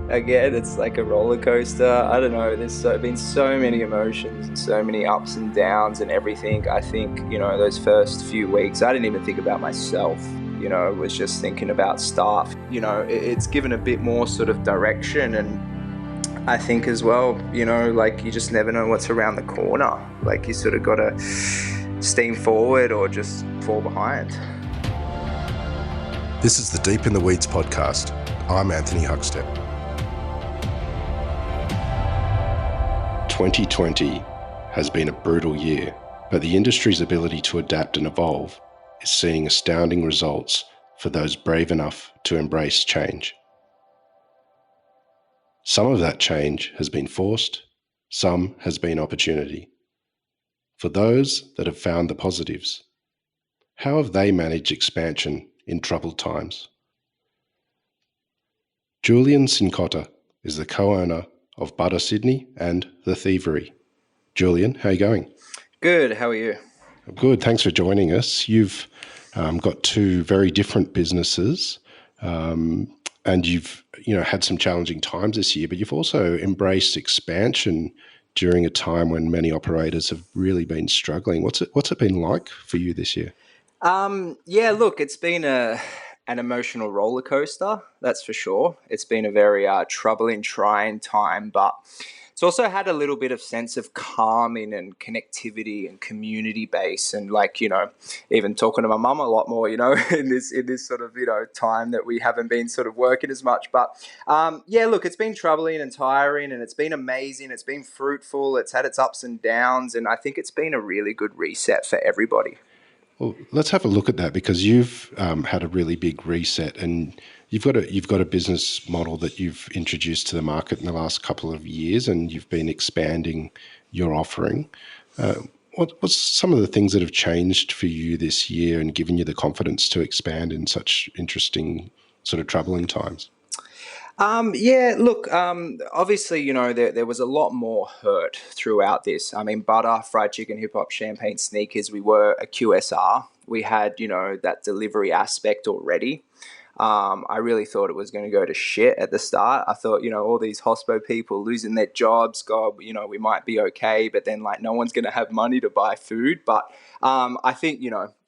again. It's like a roller coaster. I don't know. Been so many emotions and so many ups and downs and everything. I think, those first few weeks, I didn't even think about myself. Was just thinking about staff. It's given a bit more sort of direction, and I think as well, like you just never know what's around the corner. Like you sort of got to steam forward or just fall behind. This is the Deep in the Weeds podcast. I'm Anthony Huckstep. 2020 has been a brutal year, but the industry's ability to adapt and evolve is seeing astounding results for those brave enough to embrace change. Some of that change has been forced, some has been opportunity. For those that have found the positives, how have they managed expansion in troubled times? Julian Cincotta is the co-owner of Sydney and Thievery. Julian, how are you going? Good, how are you? Good, thanks for joining us. You've got two very different businesses, and you've had some challenging times this year, but you've also embraced expansion during a time when many operators have really been struggling. What's it been like for you this year? Look, it's been an emotional roller coaster, that's for sure. It's been a very troubling, trying time, but it's also had a little bit of sense of calming and connectivity and community base, and even talking to my mum a lot more, in this sort of time that we haven't been sort of working as much. But look, it's been troubling and tiring, and it's been amazing. It's been fruitful. It's had its ups and downs, and I think it's been a really good reset for everybody. Well, let's have a look at that, because you've had a really big reset, and you've got a business model that you've introduced to the market in the last couple of years, and you've been expanding your offering. What's some of the things that have changed for you this year and given you the confidence to expand in such interesting, sort of troubling times? Obviously, there was a lot more hurt throughout this. I mean, butter, fried chicken, hip hop, champagne, sneakers, we were a QSR. We had, that delivery aspect already. I really thought it was going to go to shit at the start. I thought, all these hospo people losing their jobs, God, we might be okay, but then no one's going to have money to buy food. But I think,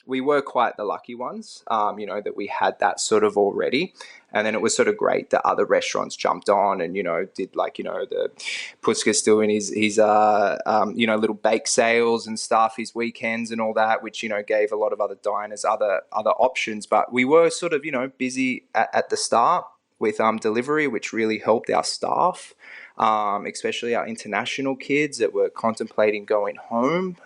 we were quite the lucky ones, that we had that sort of already. And then it was sort of great that other restaurants jumped on and, did the Puska's doing his little bake sales and stuff, his weekends and all that, which, gave a lot of other diners other options. But we were sort of, busy at the start with delivery, which really helped our staff, especially our international kids that were contemplating going home.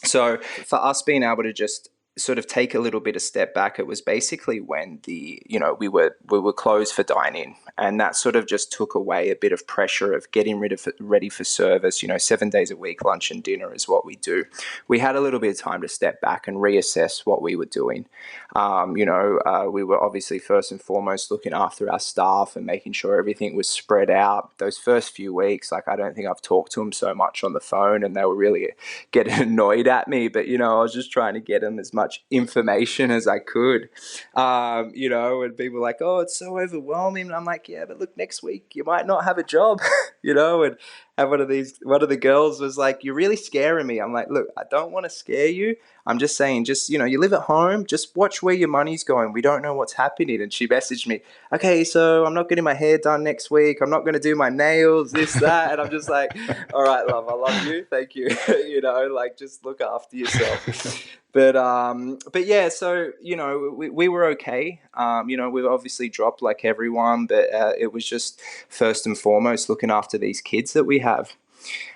So for us being able to just sort of take a little bit of step back, it was basically when we were closed for dining, and that sort of just took away a bit of pressure of getting ready for service. 7 days a week, lunch and dinner is what we do. We had a little bit of time to step back and reassess what we were doing. We were obviously first and foremost looking after our staff and making sure everything was spread out. Those first few weeks, I don't think I've talked to them so much on the phone, and they were really getting annoyed at me, but I was just trying to get them as much information as I could, and people were like, oh, it's so overwhelming. And I'm like, yeah, but look, next week you might not have a job, and one of the girls was like, you're really scaring me. I'm like, look, I don't want to scare you. I'm just saying, you live at home, just watch where your money's going. We don't know what's happening. And she messaged me, okay, so I'm not getting my hair done next week. I'm not going to do my nails, this, that. And I'm just like, all right, love, I love you. Thank you. Just look after yourself. But yeah, so, we were okay. We obviously dropped like everyone, but it was just first and foremost looking after these kids that we have.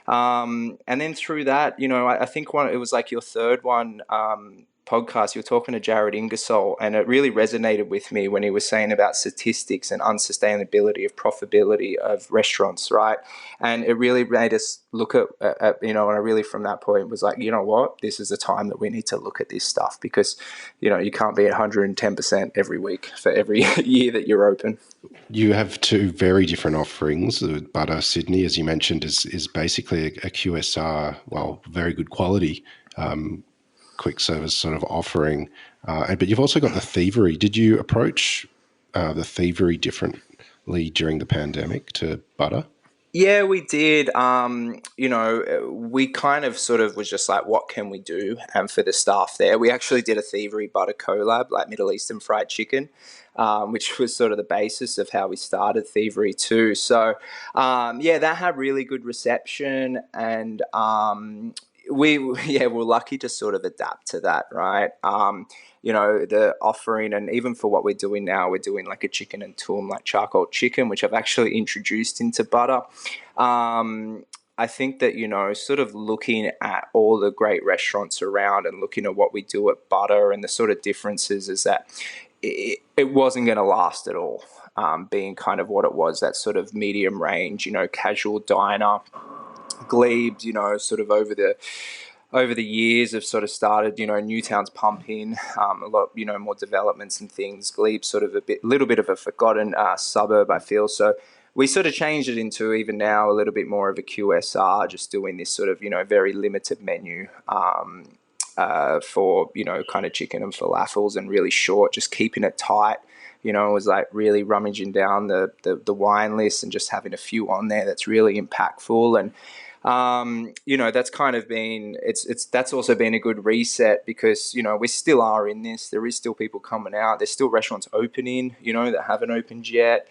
And then through that, I think it was like your third one, podcast, you were talking to Jared Ingersoll, and it really resonated with me when he was saying about statistics and unsustainability of profitability of restaurants, right? And it really made us look at and I really from that point was like, you know what, this is a time that we need to look at this stuff, because, you can't be at 110% every week for every year that you're open. You have two very different offerings. Butter Sydney, as you mentioned, is basically a QSR, very good quality, quick service sort of offering. But you've also got the Thievery. Did you approach the Thievery different during the pandemic to butter? Yeah, we did. We kind of sort of was just like, what can we do? And for the staff there, we actually did a thievery butter collab, like Middle Eastern fried chicken, which was sort of the basis of how we started thievery too. So, yeah, that had really good reception, and we yeah, we're lucky to sort of adapt to that, right? The offering, and even for what we're doing now, we're doing like a chicken and toom, like charcoal chicken, which I've actually introduced into butter. I think that, sort of looking at all the great restaurants around and looking at what we do at butter and the sort of differences is that it wasn't going to last at all. Being kind of what it was, that sort of medium range, casual diner, glebes, sort of over the years have sort of started, Newtown's pumping, a lot, more developments and things. Glebe's sort of little bit of a forgotten suburb, I feel. So we sort of changed it into even now a little bit more of a QSR, just doing this sort of, very limited menu for, kind of chicken and falafels, and really short, just keeping it tight. It was like really rummaging down the wine list and just having a few on there that's really impactful. And that's kind of been, that's also been a good reset, because, we still are in this. There is still people coming out. There's still restaurants opening, that haven't opened yet.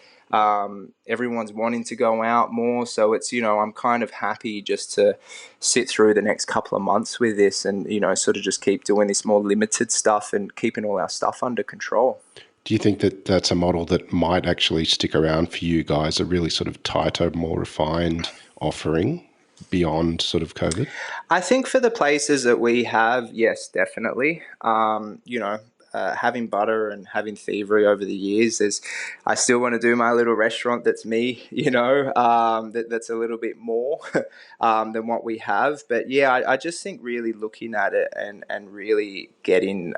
Everyone's wanting to go out more. So it's, I'm kind of happy just to sit through the next couple of months with this and, sort of just keep doing this more limited stuff and keeping all our stuff under control. Do you think that that's a model that might actually stick around for you guys, a really sort of tighter, more refined offering beyond sort of COVID? I think for the places that we have, yes, definitely. Having butter and having thievery over the years, I still want to do my little restaurant that's me, that's a little bit more than what we have. But yeah, I just think really looking at it and really getting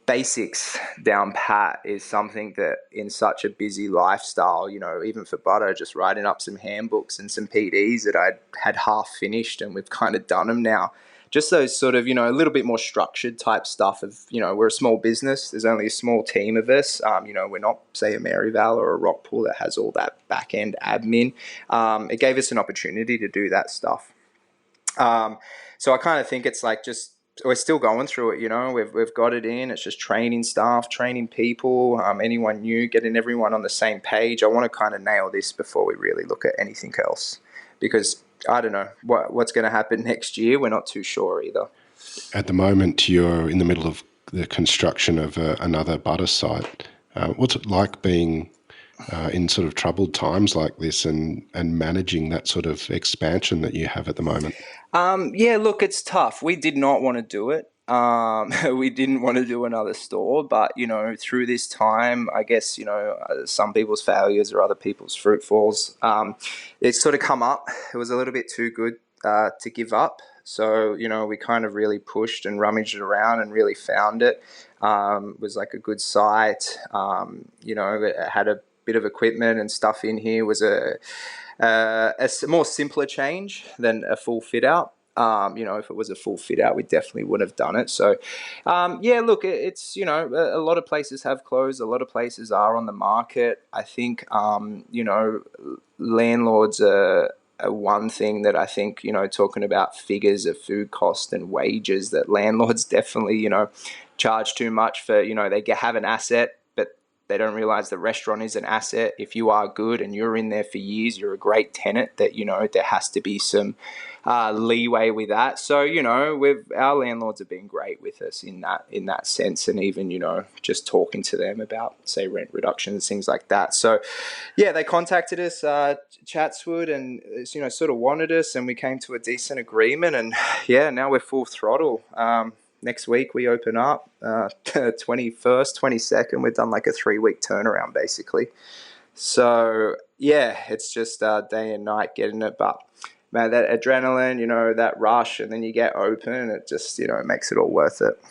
basics down pat is something that, in such a busy lifestyle, even for butter, just writing up some handbooks and some PDs that I'd had half finished, and we've kind of done them now. Just those sort of, a little bit more structured type stuff of, we're a small business. There's only a small team of us. We're not, say, a Maryvale or a Rockpool that has all that back end admin. It gave us an opportunity to do that stuff. So I kind of think it's like, just, we're still going through it, we've got it in. It's just training staff, training people, anyone new, getting everyone on the same page. I want to kind of nail this before we really look at anything else, because I don't know what's going to happen next year. We're not too sure either. At the moment, you're in the middle of the construction of another butter site. What's it like being in sort of troubled times like this and managing that sort of expansion that you have at the moment? Yeah, look, it's tough. We did not want to do it. We didn't want to do another store, but, through this time, I guess, some people's failures are other people's fruitfuls. It's sort of come up. It was a little bit too good to give up. So, we kind of really pushed and rummaged around and really found it. It was like a good site. It had a bit of equipment and stuff in here. It was a more simpler change than a full fit out. If it was a full fit out, we definitely would have done it. So, yeah, look, it's, a lot of places have closed. A lot of places are on the market. I think, landlords are one thing that I think, talking about figures of food cost and wages, that landlords definitely, charge too much for, they have an asset, but they don't realize the restaurant is an asset. If you are good and you're in there for years, you're a great tenant, that, there has to be some leeway with that. So, our landlords have been great with us in that sense, and even, just talking to them about, say, rent reductions, things like that. So, yeah, they contacted us, Chatswood, and, sort of wanted us, and we came to a decent agreement, and yeah, now we're full throttle. Next week we open up, 21st, 22nd. We've done like a 3-week turnaround basically. So yeah, it's just day and night getting it. But man, that adrenaline, that rush, and then you get open, it just, it makes it all worth it.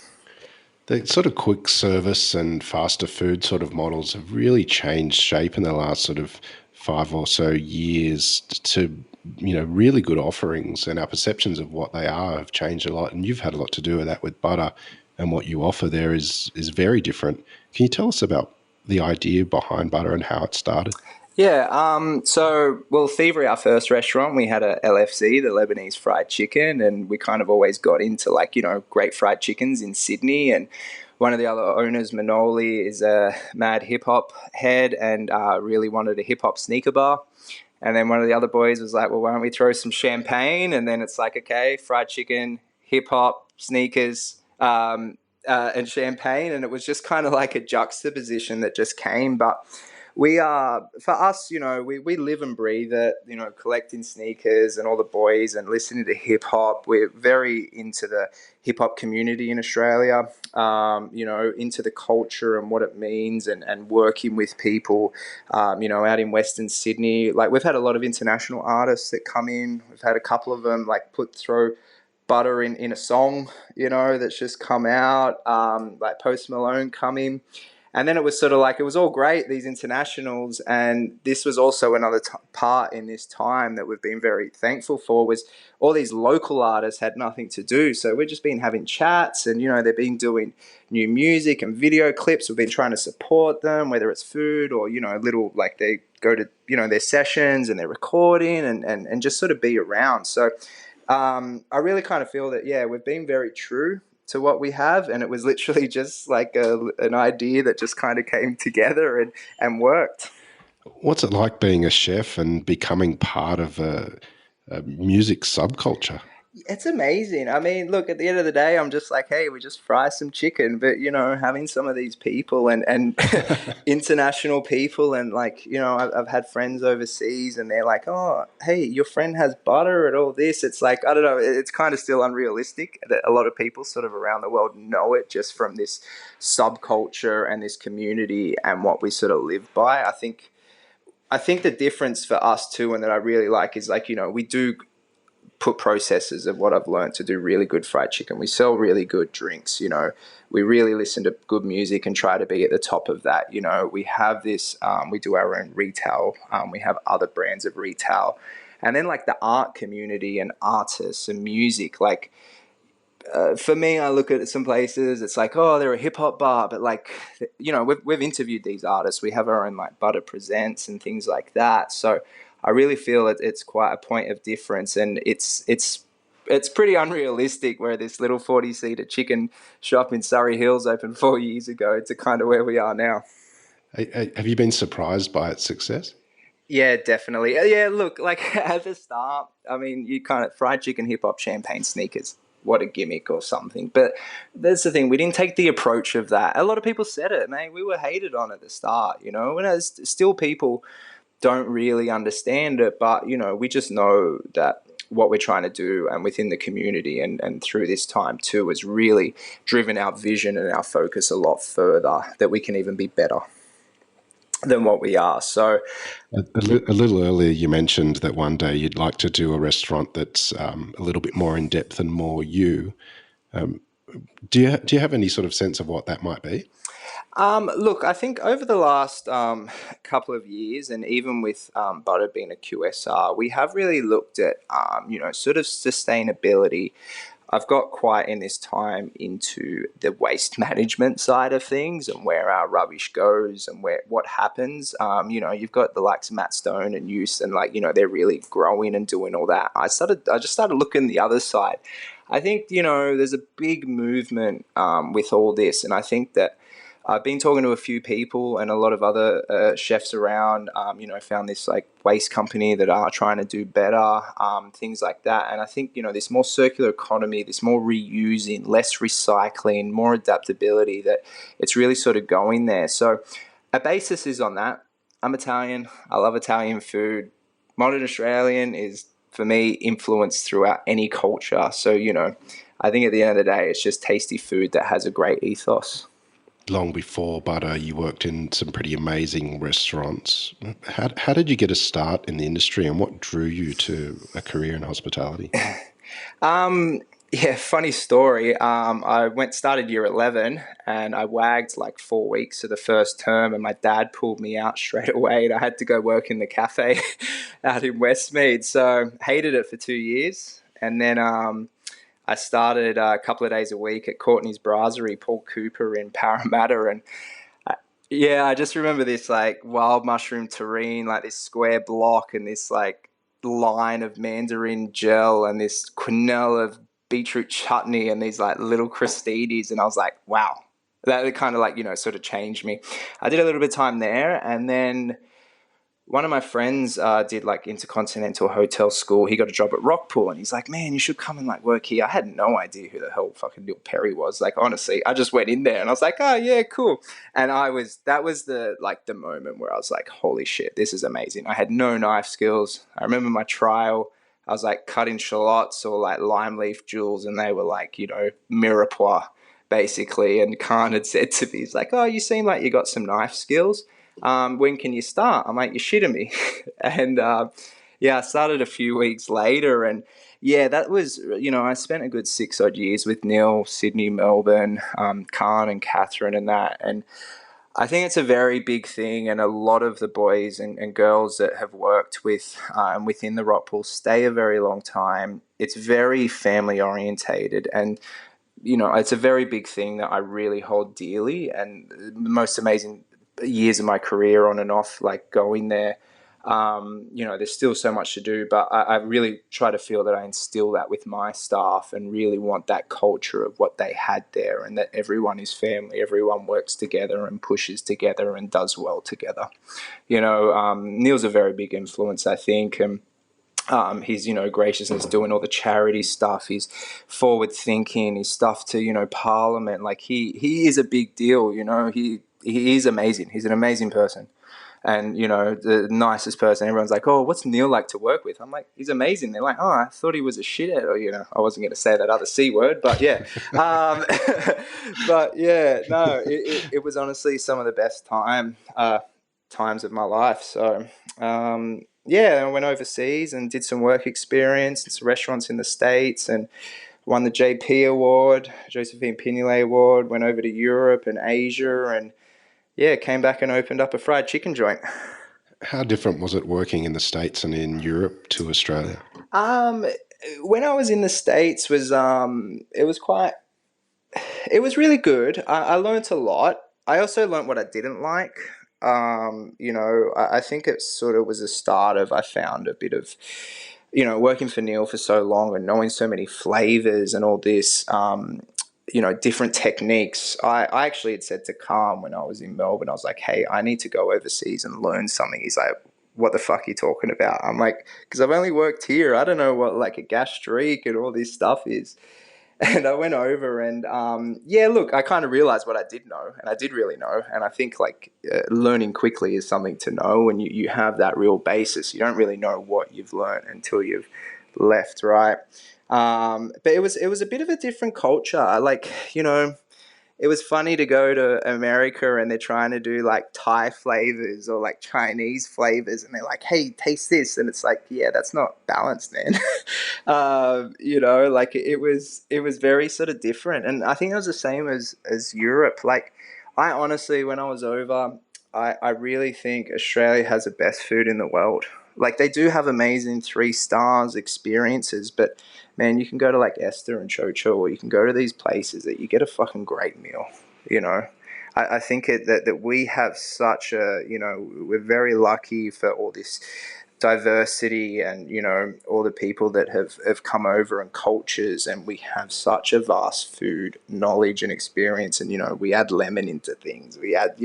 The sort of quick service and faster food sort of models have really changed shape in the last sort of 5 or so years to, really good offerings, and our perceptions of what they are have changed a lot. And you've had a lot to do with that with butter, and what you offer there is very different. Can you tell us about the idea behind butter and how it started? Yeah, well, Thievery, our first restaurant, we had a LFC, the Lebanese fried chicken, and we kind of always got into great fried chickens in Sydney. And one of the other owners, Manoli, is a mad hip hop head and really wanted a hip hop sneaker bar. And then one of the other boys was like, well, why don't we throw some champagne? And then it's like, okay, fried chicken, hip hop, sneakers, and champagne. And it was just kind of like a juxtaposition that just came. But we are, for us, we live and breathe it, collecting sneakers and all the boys and listening to hip hop. We're very into the hip hop community in Australia, into the culture and what it means and working with people, out in Western Sydney. Like, we've had a lot of international artists that come in. We've had a couple of them throw butter in a song, that's just come out, like Post Malone coming. And then it was sort of like, it was all great, these internationals. And this was also another part in this time that we've been very thankful for, was all these local artists had nothing to do. So we've just been having chats and, they've been doing new music and video clips. We've been trying to support them, whether it's food or, little, like they go to, their sessions and they're recording and just sort of be around. So I really kind of feel that, yeah, we've been very true to what we have, and it was literally just like an idea that just kind of came together and worked. What's it like being a chef and becoming part of a music subculture? It's amazing. I mean, look, at the end of the day, I'm just like, hey, we just fry some chicken. But, having some of these people and international people and I've had friends overseas and they're like, oh, hey, your friend has butter and all this. It's like, I don't know, it's kind of still unrealistic that a lot of people sort of around the world know it just from this subculture and this community and what we sort of live by. I think the difference for us too, and that I really like, is we do put processes of what I've learned to do really good fried chicken. We sell really good drinks, we really listen to good music and try to be at the top of that. We have this, we do our own retail, we have other brands of retail. And then the art community and artists and music, for me, I look at some places, it's like, oh, they're a hip hop bar, but we've interviewed these artists. We have our own Butter Presents and things like that. So I really feel it's quite a point of difference, and it's pretty unrealistic where this little 40-seater chicken shop in Surrey Hills opened 4 years ago to kind of where we are now. Have you been surprised by its success? Yeah, definitely. Yeah, look, at the start, I mean, you kind of fried chicken, hip hop, champagne, sneakers. What a gimmick or something. But that's the thing. We didn't take the approach of that. A lot of people said it, man. We were hated on at the start, and as still people don't really understand it. But, we just know that what we're trying to do and within the community and through this time too has really driven our vision and our focus a lot further, that we can even be better than what we are. So A little earlier, you mentioned that one day you'd like to do a restaurant that's a little bit more in depth and more you. Do you have any sort of sense of what that might be? Look, I think over the last couple of years, and even with Butter being a QSR, we have really looked at, sort of sustainability. I've got quite in this time into the waste management side of things and where our rubbish goes and what happens. You've got the likes of Matt Stone and Use, and they're really growing and doing all that. I just started looking the other side. I think there's a big movement with all this, and I think that I've been talking to a few people and a lot of other chefs around, found this waste company that are trying to do better, things like that. And I think, this more circular economy, this more reusing, less recycling, more adaptability, that it's really sort of going there. So a basis is on that. I'm Italian. I love Italian food. Modern Australian is, for me, influenced throughout any culture. So, I think at the end of the day, it's just tasty food that has a great ethos. Long before Butter, you worked in some pretty amazing restaurants. How did you get a start in the industry, and what drew you to a career in hospitality? Yeah, funny story. I started year 11 and I wagged 4 weeks of the first term, and my dad pulled me out straight away, and I had to go work in the cafe out in Westmead. So hated it for 2 years. And then I started a couple of days a week at Courtney's Brasserie, Paul Cooper in Parramatta, and Yeah, I just remember this like wild mushroom terrine, like this square block and this like line of mandarin gel and this quenelle of beetroot chutney and these like little crostinis. And I was like, wow, that kind of like, sort of changed me. I did a little bit of time there, and then one of my friends did like intercontinental hotel school. He got a job at Rockpool, and he's like, "Man, you should come and like work here." I had no idea who the hell fucking Neil Perry was. Like, honestly, I just went in there and I was like, "Oh yeah, cool." And that was the moment where I was like, "Holy shit, this is amazing." I had no knife skills. I remember my trial. I was like cutting shallots or like lime leaf jewels, and they were like, mirepoix basically. And Khan had said to me, he's like, "Oh, you seem like you got some knife skills. When can you start?" I'm like, "You're shitting me." And yeah, I started a few weeks later. And yeah, that was, I spent a good 6 odd years with Neil, Sydney, Melbourne, Khan and Catherine and that. And I think it's a very big thing. And a lot of the boys and girls that have worked with within the rock pool stay a very long time. It's very family orientated. And it's a very big thing that I really hold dearly, and the most amazing years of my career on and off, like going there. There's still so much to do, but I really try to feel that I instill that with my staff and really want that culture of what they had there, and that everyone is family, everyone works together and pushes together and does well together. Neil's a very big influence, I think, and his graciousness doing all the charity stuff, his forward thinking, his stuff to Parliament. Like he is a big deal. He is amazing. He's an amazing person, and the nicest person. Everyone's like, "Oh, what's Neil like to work with?" I'm like, "He's amazing." They're like, "Oh, I thought he was a shithead," or I wasn't going to say that other C word, but yeah. But yeah, no, it was honestly some of the best times of my life. So yeah, I went overseas and did some work experience, some restaurants in the States, and won the JP Award, Josephine Pinulé Award. Went over to Europe and Asia, and yeah, came back and opened up a fried chicken joint. How different was it working in the States and in Europe to Australia? Um, when I was in the States, it was really good. I learned a lot. I also learned what I didn't like. I think it sort of was a start of, I found a bit of, working for Neil for so long and knowing so many flavors and all this, different techniques. I actually had said to Calm when I was in Melbourne, I was like, "Hey, I need to go overseas and learn something." He's like, "What the fuck are you talking about?" I'm like, "Because I've only worked here. I don't know what like a gastrique and all this stuff is." And I went over and yeah, look, I kind of realized what I did know, and I did really know. And I think like learning quickly is something to know, and you have that real basis. You don't really know what you've learned until you've left, right? But it was a bit of a different culture. Like, it was funny to go to America and they're trying to do like Thai flavors or like Chinese flavors, and they're like, "Hey, taste this," and it's like, yeah, that's not balanced, man. Like it was very sort of different, and I think it was the same as Europe. Like, I honestly, when I was over, I really think Australia has the best food in the world. Like, they do have amazing 3 stars experiences, but man, you can go to like Esther and Chocho, or you can go to these places that you get a fucking great meal. You know, I think that we have such we're very lucky for all this diversity and all the people that have come over and cultures, and we have such a vast food knowledge and experience, and we add lemon into things, we add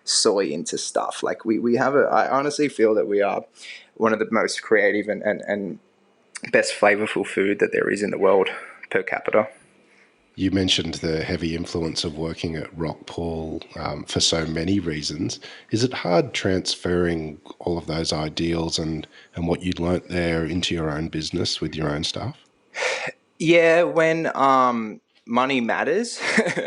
soy into stuff. Like, we have I honestly feel that we are one of the most creative and best flavorful food that there is in the world per capita. You mentioned the heavy influence of working at Rockpool for so many reasons. Is it hard transferring all of those ideals and what you learnt there into your own business with your own staff? Yeah, when money matters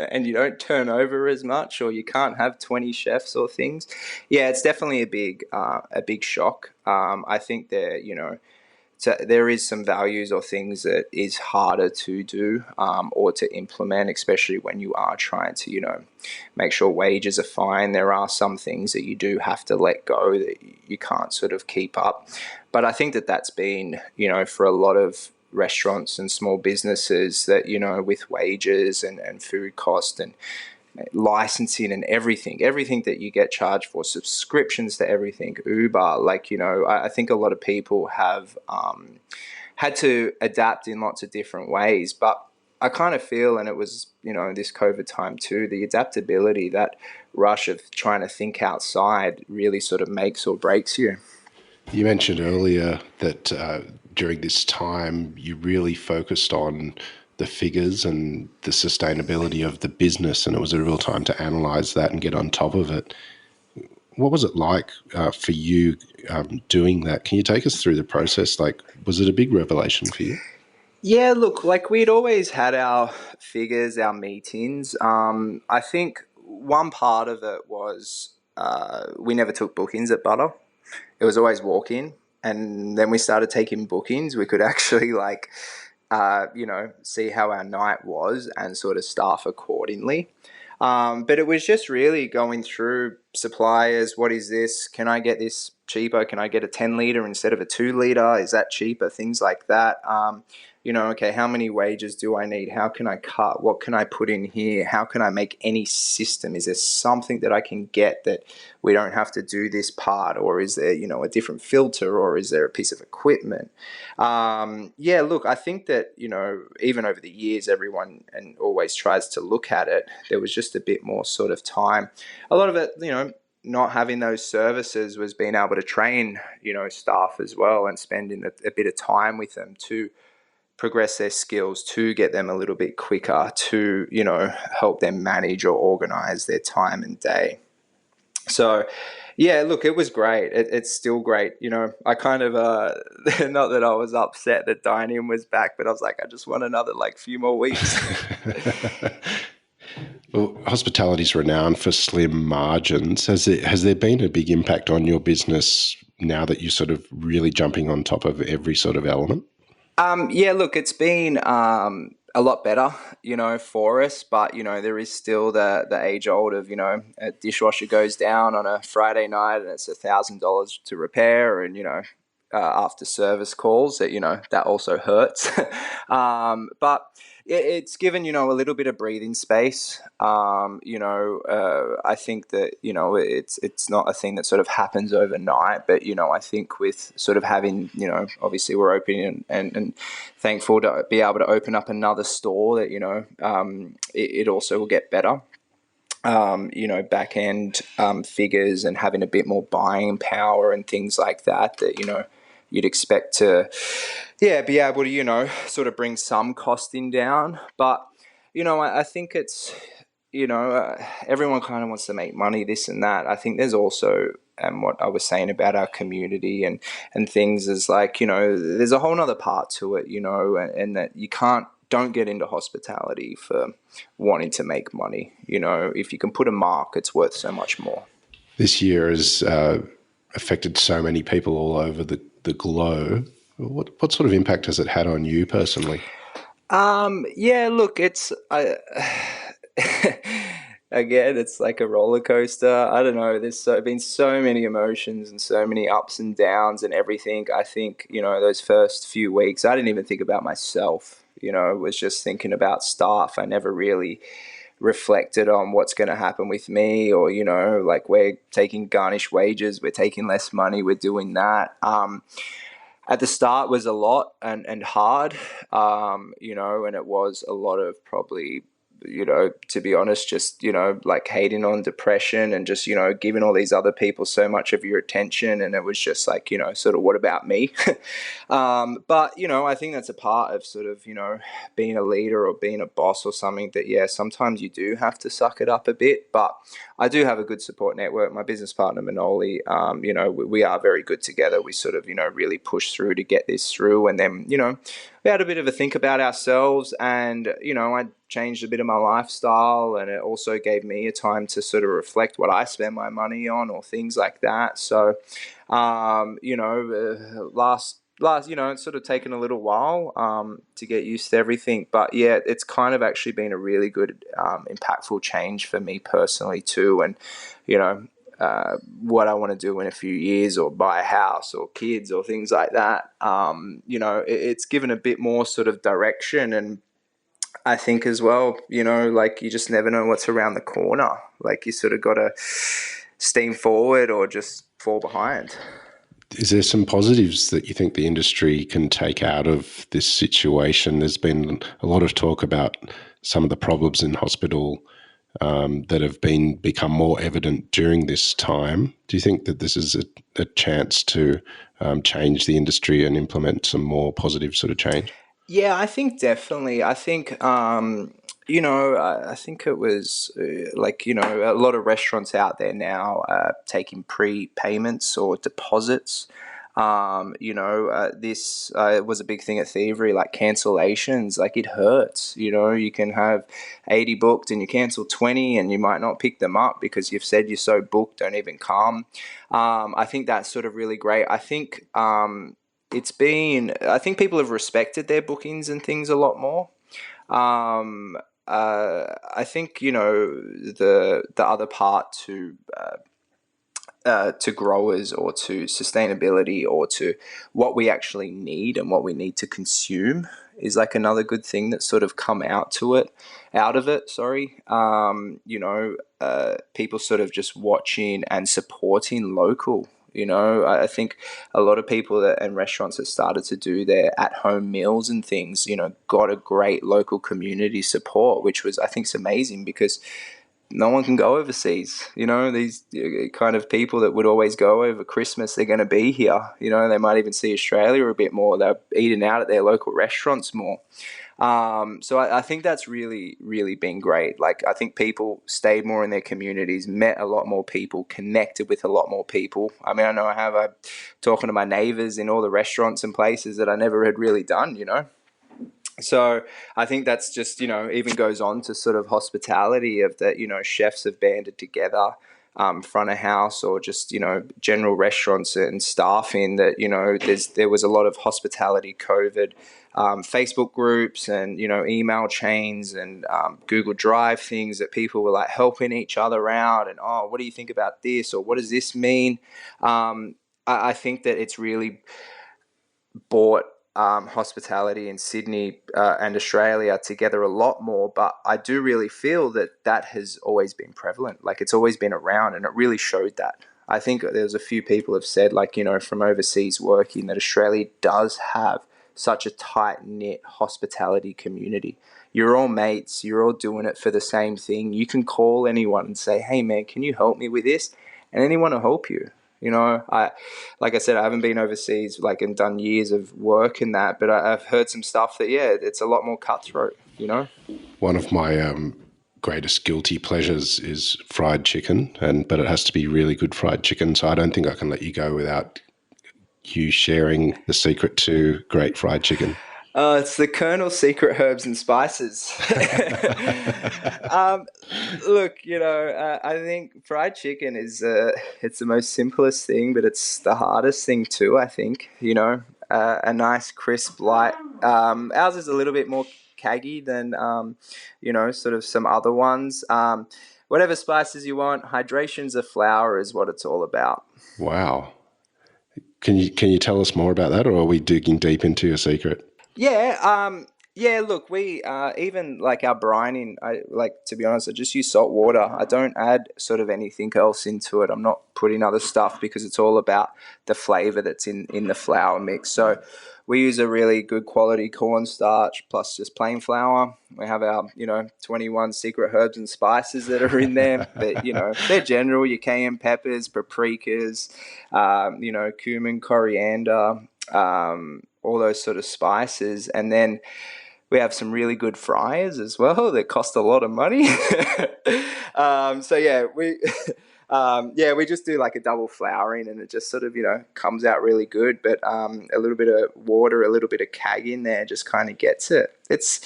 and you don't turn over as much, or you can't have 20 chefs or things, yeah, it's definitely a big shock. I think there is some values or things that is harder to do or to implement, especially when you are trying to, make sure wages are fine. There are some things that you do have to let go, that you can't sort of keep up. But I think that that's been, for a lot of restaurants and small businesses, that, with wages and food cost and licensing and everything that you get charged for, subscriptions to everything, Uber. Like, I think a lot of people have had to adapt in lots of different ways, but I kind of feel, and it was, this COVID time too, the adaptability, that rush of trying to think outside really sort of makes or breaks you. You mentioned earlier that during this time you really focused on the figures and the sustainability of the business, and it was a real time to analyze that and get on top of it. What was it like for you doing that? Can you take us through the process? Like, was it a big revelation for you? Yeah, look, like we'd always had our figures, our meetings. I think one part of it was we never took bookings at Butter. It was always walk in. And then we started taking bookings. We could actually see how our night was and sort of staff accordingly. But it was just really going through suppliers. What is this? Can I get this cheaper? Can I get a 10 litre instead of a 2 litre? Is that cheaper? Things like that. Okay, how many wages do I need? How can I cut? What can I put in here? How can I make any system? Is there something that I can get that we don't have to do this part? Or is there, a different filter? Or is there a piece of equipment? Look, I think that, even over the years, everyone and always tries to look at it. There was just a bit more sort of time. A lot of it, not having those services was being able to train, staff as well and spending a bit of time with them to progress their skills, to get them a little bit quicker, to, help them manage or organize their time and day. So, yeah, look, it was great. It's still great. I kind of, not that I was upset that Dani was back, but I was like, I just want another few more weeks. Well, hospitality is renowned for slim margins. Has there been a big impact on your business now that you're sort of really jumping on top of every sort of element? Look, it's been a lot better, for us, but there is still the age old of a dishwasher goes down on a Friday night and it's $1,000 to repair, and after service calls that also hurts. But it's given a little bit of breathing space. I think that it's not a thing that sort of happens overnight, but I think with sort of having obviously we're open and thankful to be able to open up another store that it also will get better. Back end figures and having a bit more buying power and things like that you'd expect to, be able to, sort of bring some costing down. But, I think it's, everyone kind of wants to make money, this and that. I think there's also, and what I was saying about our community and things is there's a whole nother part to it, and that don't get into hospitality for wanting to make money. If you can put a mark, it's worth so much more. This year has affected so many people all over the globe. What sort of impact has it had on you personally? Look, it's again, it's like a roller coaster. I don't know. There's been so many emotions and so many ups and downs and everything. I think those first few weeks, I didn't even think about myself. Was just thinking about staff. I never really reflected on what's going to happen with me, or we're taking garnish wages, we're taking less money, we're doing that. At the start was a lot and hard, and it was a lot of probably, to be honest, just, hating on depression and just, giving all these other people so much of your attention. And it was just sort of, what about me? But, I think that's a part of sort of, being a leader or being a boss or something that, sometimes you do have to suck it up a bit. But I do have a good support network. My business partner, Manoli, we are very good together. We sort of, really push through to get this through. And then, we had a bit of a think about ourselves, and, I changed a bit of my lifestyle, and it also gave me a time to sort of reflect what I spend my money on or things like that. So, last, it's sort of taken a little while to get used to everything. But yeah, it's kind of actually been a really good, impactful change for me personally too. And, what I want to do in a few years, or buy a house or kids or things like that. It's given a bit more sort of direction, and I think as well, like you just never know what's around the corner. Like you sort of got to steam forward or just fall behind. Is there some positives that you think the industry can take out of this situation? There's been a lot of talk about some of the problems in hospital that have become more evident during this time. Do you think that this is a chance to change the industry and implement some more positive sort of change? Yeah, I think definitely. I think, I think it was a lot of restaurants out there now taking prepayments or deposits. This was a big thing at Thievery, like cancellations. Like it hurts. You can have 80 booked and you cancel 20 and you might not pick them up because you've said you're so booked, don't even come. I think that's sort of really great. I think I think people have respected their bookings and things a lot more. I think the other part to growers or to sustainability or to what we actually need and what we need to consume is like another good thing that's sort of come out of it. Sorry. People sort of just watching and supporting local. I think a lot of people and restaurants that started to do their at-home meals and things, got a great local community support, which was, I think, is amazing because no one can go overseas. These kind of people that would always go over Christmas, they're going to be here. They might even see Australia a bit more. They're eating out at their local restaurants more. So I think that's really, really been great. Like, I think people stayed more in their communities, met a lot more people, connected with a lot more people. I mean, I know I'm talking to my neighbors in all the restaurants and places that I never had really done, So I think that's just, even goes on to sort of hospitality of that, chefs have banded together, front of house or just, general restaurants and staffing that, there was a lot of hospitality COVID, Facebook groups and, email chains and Google Drive things that people were like helping each other out and, oh, what do you think about this? Or what does this mean? I think that it's really brought hospitality in Sydney and Australia together a lot more, but I do really feel that has always been prevalent. Like it's always been around and it really showed that. I think there's a few people have said like, from overseas working that Australia does have such a tight-knit hospitality community. You're all mates, you're all doing it for the same thing. You can call anyone and say, hey man, can you help me with this? And anyone will help you. Like I said, I haven't been overseas and done years of work in that, but I've heard some stuff that, yeah, it's a lot more cutthroat, One of my greatest guilty pleasures is fried chicken, but it has to be really good fried chicken. So I don't think I can let you go without you sharing the secret to great fried chicken. It's the Colonel's secret herbs and spices. Look, I think fried chicken is it's the most simplest thing, but it's the hardest thing too. I think a nice crisp light. Ours is a little bit more caggy than sort of some other ones. Whatever spices you want, hydration's a flour is what it's all about. Wow. Can you tell us more about that, or are we digging deep into your secret? Yeah, look, we even like our brining, to be honest, I just use salt water. I don't add sort of anything else into it. I'm not putting other stuff because it's all about the flavor that's in the flour mix. So we use a really good quality cornstarch plus just plain flour. We have our, 21 secret herbs and spices that are in there. But, they're general, your cayenne peppers, paprikas, cumin, coriander, all those sort of spices. And then we have some really good fryers as well that cost a lot of money. So yeah, we just do like a double flouring and it just sort of, comes out really good. But a little bit of water, a little bit of kag in there just kind of gets it. It's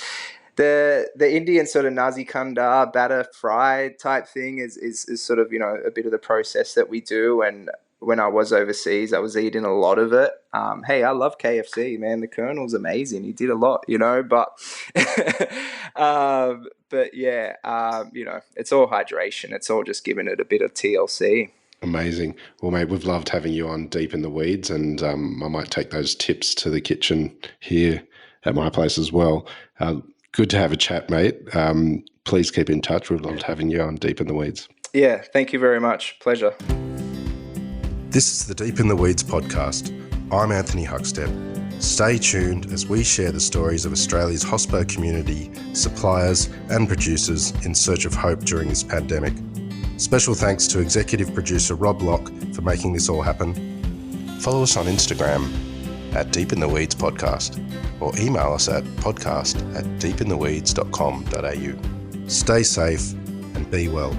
the Indian sort of nasi kandar batter fry type thing is sort of, a bit of the process that we do. And when I was overseas, I was eating a lot of it. Hey, I love KFC, man. The Colonel's amazing. He did a lot, but, but yeah, it's all hydration. It's all just giving it a bit of TLC. Amazing. Well, mate, we've loved having you on Deep in the Weeds, and I might take those tips to the kitchen here at my place as well. Good to have a chat, mate. Please keep in touch. We'd love having you on Deep in the Weeds. Yeah, thank you very much. Pleasure. This is the Deep in the Weeds podcast. I'm Anthony Huckstep. Stay tuned as we share the stories of Australia's hospo community, suppliers and producers in search of hope during this pandemic. Special thanks to executive producer Rob Locke for making this all happen. Follow us on Instagram at Deep in the Weeds Podcast or email us at podcast@deepintheweeds.com.au. Stay safe and be well.